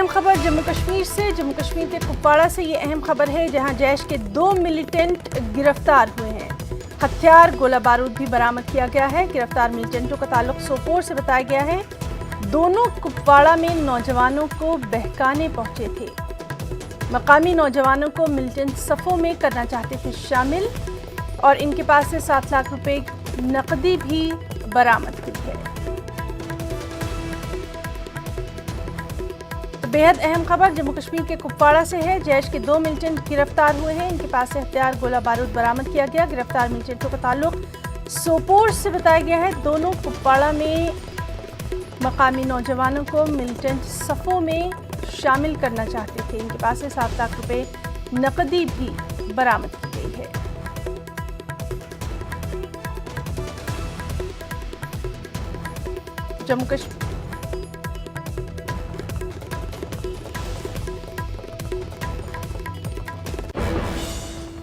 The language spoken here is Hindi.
अहम खबर जम्मू कश्मीर से। जम्मू कश्मीर के कुपवाड़ा से ये अहम खबर है, जहां जैश के 2 मिलिटेंट गिरफ्तार हुए हैं। हथियार गोला बारूद भी बरामद किया गया है। गिरफ्तार मिलिटेंटों का ताल्लुक सोपोर से बताया गया है। दोनों कुपवाड़ा में नौजवानों को बहकाने पहुंचे थे। मकामी नौजवानों को मिलिटेंट सफ़ों में करना चाहते थे शामिल, और इनके पास से 7 लाख रुपए नकदी भी बरामद की है। बेहद अहम खबर जम्मू कश्मीर के कुपवाड़ा से है। जैश के 2 मिलिटेंट गिरफ्तार हुए हैं। इनके पास से हथियार गोला बारूद बरामद किया गया। गिरफ्तार मिलिटेंटों का ताल्लुक सोपोर से बताया गया है। दोनों कुपवाड़ा में मकामी नौजवानों को मिलिटेंट सफ़ों में शामिल करना चाहते थे। इनके पास से 7 लाख रुपए नकदी भी बरामद की गई है। जम्मू कश्मीर